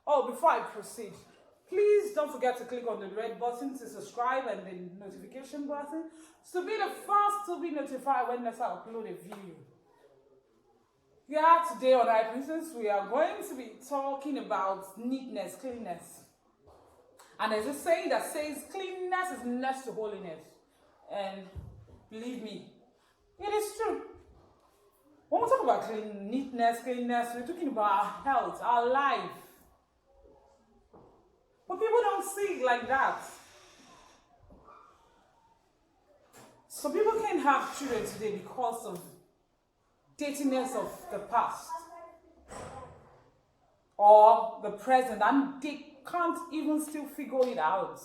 Oh, before I proceed, please don't forget to click on the red button to subscribe and the notification button to be the first to be notified when I upload a video. Yeah, today on our Princess, we are going to be talking about neatness, cleanliness. And there's a saying that says cleanliness is next to holiness. And believe me, it is true. When we talk about neatness, cleanliness, we're talking about our health, our life. But people don't see it like that. So people can't have children today because of dirtiness of the past or the present, and they can't even still figure it out.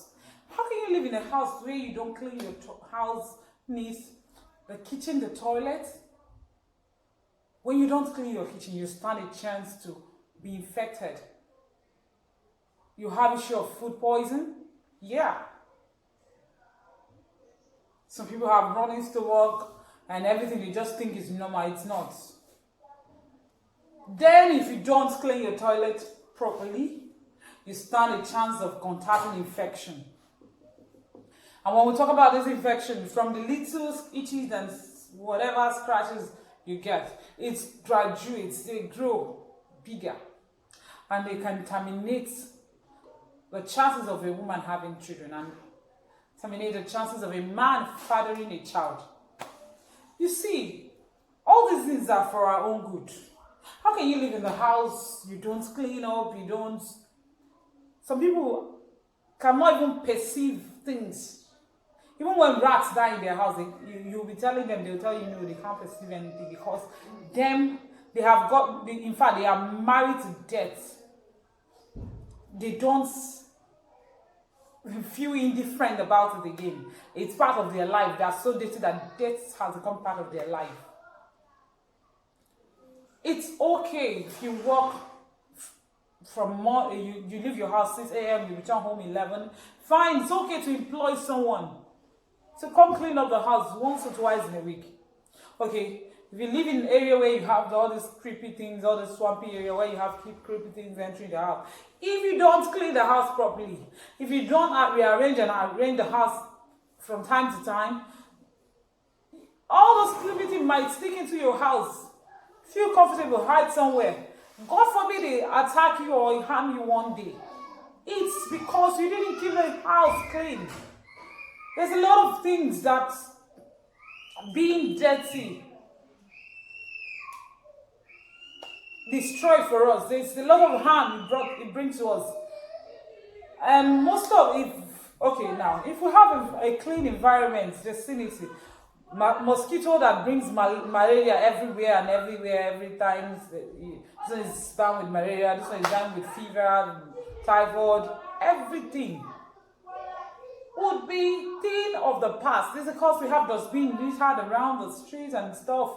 How can you live in a house where you don't clean your house needs, the kitchen, the toilet? When you don't clean your kitchen, you stand a chance to be infected. You have issue of food poison? Yeah. Some people have run-ins to work and everything they just think is normal. It's not. Then if you don't clean your toilet properly, you stand a chance of contracting infection. And when we talk about this infection, from the little itches and whatever scratches you get, it graduates, they grow bigger, and they contaminate the chances of a woman having children and terminate the chances of a man fathering a child. You see, all these things are for our own good. How can you live in the house, you don't clean up, you don't... Some people cannot even perceive things. Even when rats die in their house, you'll be telling them, they'll tell you no, they can't perceive anything because they have got, in fact, they are married to death. They don't feel indifferent about it again. It's part of their life. They are so dated that death has become part of their life. It's okay if you work from you leave your house 6 a.m., you return home 11. Fine, it's okay to employ someone to come clean up the house once or twice in a week. Okay, if you live in an area where you have all these creepy things, all this swampy area where you have creepy things entering the house, if you don't clean the house properly, if you don't rearrange and arrange the house from time to time, all those creepy things might sneak into your house. Feel comfortable, hide somewhere. God forbid they attack you or harm you one day. It's because you didn't keep the house clean. There's a lot of things that being dirty destroy for us. There's a lot of harm it brings to us. And most of it, okay, now, if we have a clean environment, vicinity, mosquito that brings malaria everywhere and everywhere, every time. This one is down with malaria, this one is down with fever, typhoid, everything would be thing of the past. This is because we have dustbin littered around the streets and stuff.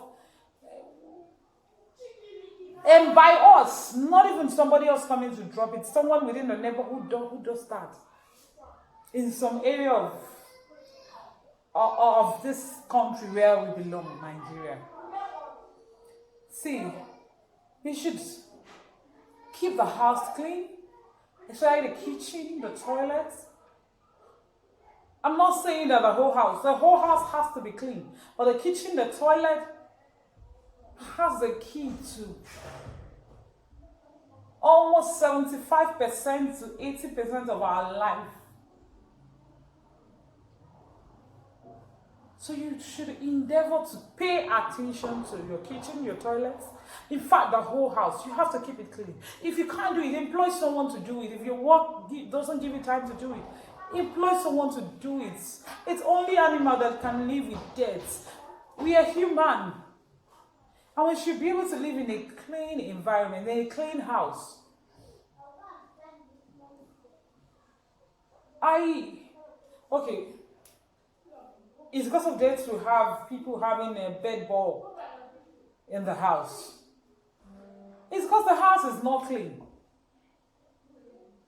And by us, not even somebody else coming to drop it, someone within the neighborhood who does that. In some area of this country where we belong, Nigeria. See, we should keep the house clean, especially the kitchen, the toilets. I'm not saying that the whole house has to be clean, but the kitchen, the toilet has the key to almost 75% to 80% of our life. So you should endeavor to pay attention to your kitchen, your toilets. In fact, the whole house. You have to keep it clean. If you can't do it, employ someone to do it. If your work doesn't give you time to do it, employ someone to do it. It's only animal that can live with death. We are human. And we should be able to live in a clean environment, in a clean house. Okay. It's because of that we have people having a bed bug in the house. It's because the house is not clean.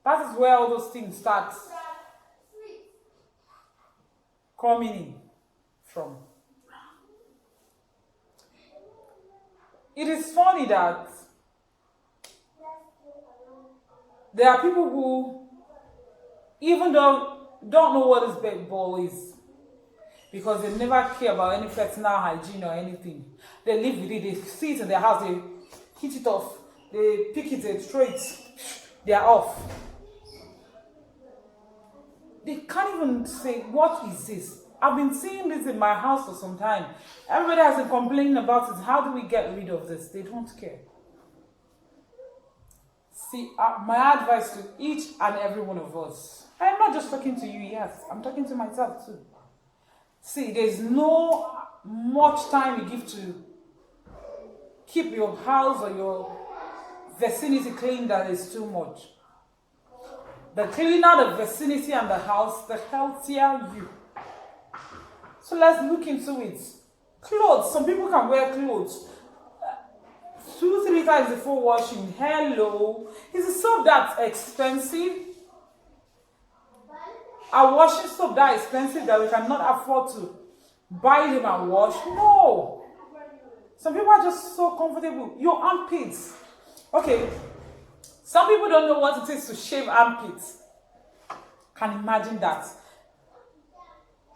That is where all those things start coming in from. It is funny that There are people who, even though don't know what this bed ball is, because they never care about any personal hygiene or anything. They live with it, they see it in their house, they hit it off, they pick it, they throw it, they are off. They can't even say, what is this? I've been seeing this in my house for some time. Everybody has been complaining about it. How do we get rid of this? They don't care. See, my advice to each and every one of us, I'm not just talking to you, yes, I'm talking to myself too. See, there's no much time you give to keep your house or your vicinity clean that is too much. The cleaner the vicinity and the house, the healthier you. So let's look into it. Clothes. Some people can wear clothes 2-3 times before washing. Hello. Is the soap that expensive? Are washing soap that expensive that we cannot afford to buy them and wash? No. Some people are just so comfortable. Your armpits. Okay. Some people don't know what it is to shave armpits. Can imagine that.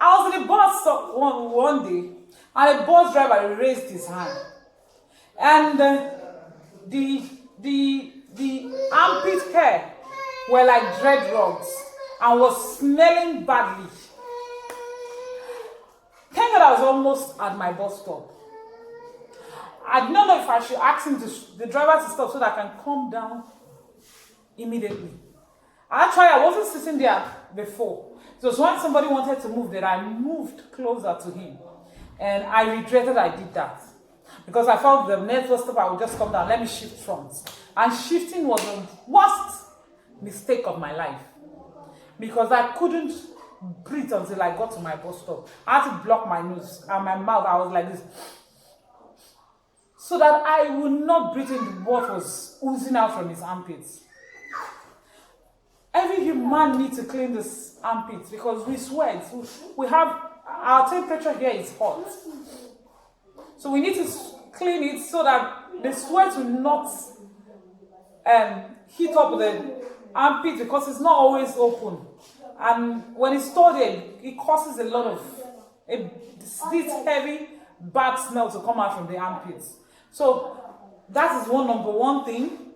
I was in a bus one day, and a bus driver raised his hand, and the armpit hair were like dreadlocks and was smelling badly. Thank God I was almost at my bus stop. I did not know if I should ask him the driver to stop so that I can calm down immediately. Actually, I wasn't sitting there before. So when somebody wanted to move, then I moved closer to him. And I regretted I did that. Because I felt the next step I would just come down, let me shift front. And shifting was the worst mistake of my life. Because I couldn't breathe until I got to my bus stop. I had to block my nose and my mouth. I was like this. So that I would not breathe in what was oozing out from his armpits. Every human needs to clean this armpits because we sweat. We have, our temperature here is hot. So we need to clean it so that the sweat will not heat up the armpit because it's not always open. And when it's stored there, it causes a lot of this heavy, bad smell to come out from the armpits. So that is number one thing.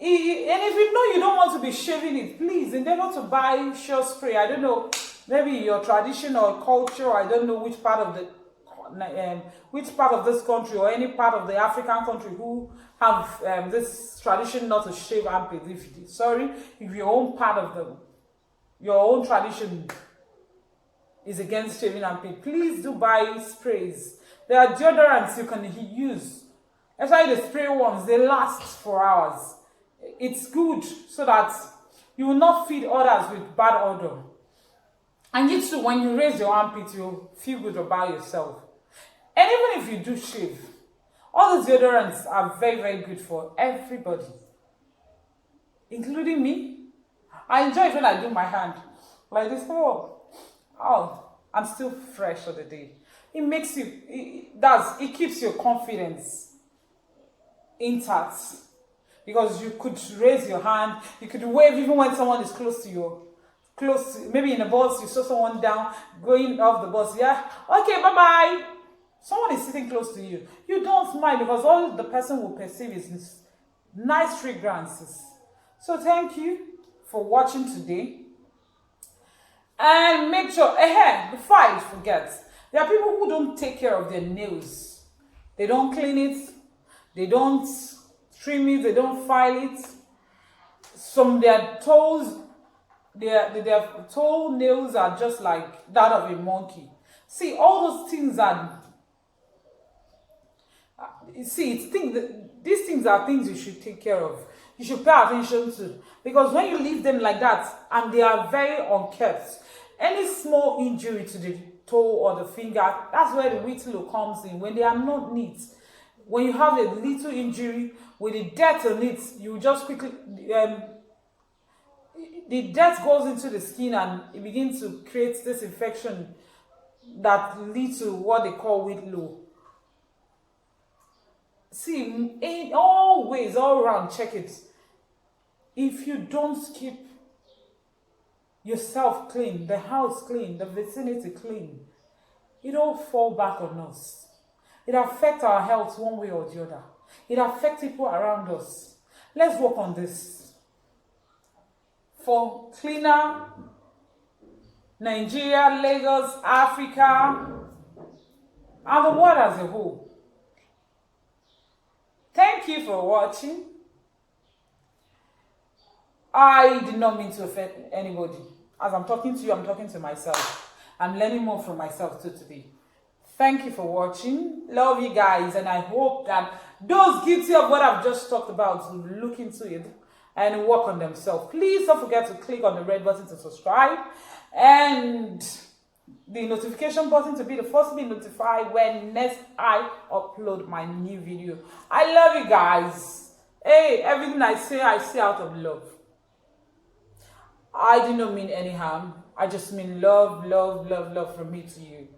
And if you know you don't want to be shaving it, please endeavor to buy shea spray. I don't know, maybe your tradition or culture, I don't know which part of this country or any part of the African country who have this tradition not to shave armpits. If your own part of your own tradition is against shaving armpit, please do buy sprays. There are deodorants you can use. Especially the spray ones, they last for hours. It's good so that you will not feed others with bad odor. And you too, when you raise your armpit, you'll feel good about yourself. And even if you do shave, all the deodorants are very, very good for everybody, including me. I enjoy it when I do my hand like this. Oh, I'm still fresh for the day. It makes you, it keeps your confidence intact. Because you could raise your hand, you could wave even when someone is close to you. Maybe in a bus, you saw someone down, going off the bus, yeah? Okay, bye-bye. Someone is sitting close to you. You don't smile because all the person will perceive is nice fragrances. So thank you for watching today. And make sure, before I forget, there are people who don't take care of their nails. They don't clean it. They don't trim it, they don't file it. Some their toes, their toenails are just like that of a monkey. See, all those things are. These things are things you should take care of. You should pay attention to because when you leave them like that and they are very unkept, any small injury to the toe or the finger, that's where the whitlow comes in. When they are not neat. When you have a little injury with the dirt on it, you just quickly, the dirt goes into the skin and it begins to create this infection that leads to what they call whitlow. See, in all ways, all around, check it. if you don't keep yourself clean, the house clean, the vicinity clean, it all fall back on us. It affects our health one way or the other. It affects people around us. Let's work on this. For cleaner Nigeria, Lagos, Africa, and the world as a whole. Thank you for watching. I did not mean to offend anybody. As I'm talking to you, I'm talking to myself. I'm learning more from myself too today. Thank you for watching. Love you guys, and I hope that those guilty of what I've just talked about will look into it and work on themselves. Please don't forget to click on the red button to subscribe and the notification button to be the first to be notified when next I upload my new video. I love you guys. Hey, everything I say out of love. I do not mean any harm. I just mean love, love, love, love from me to you.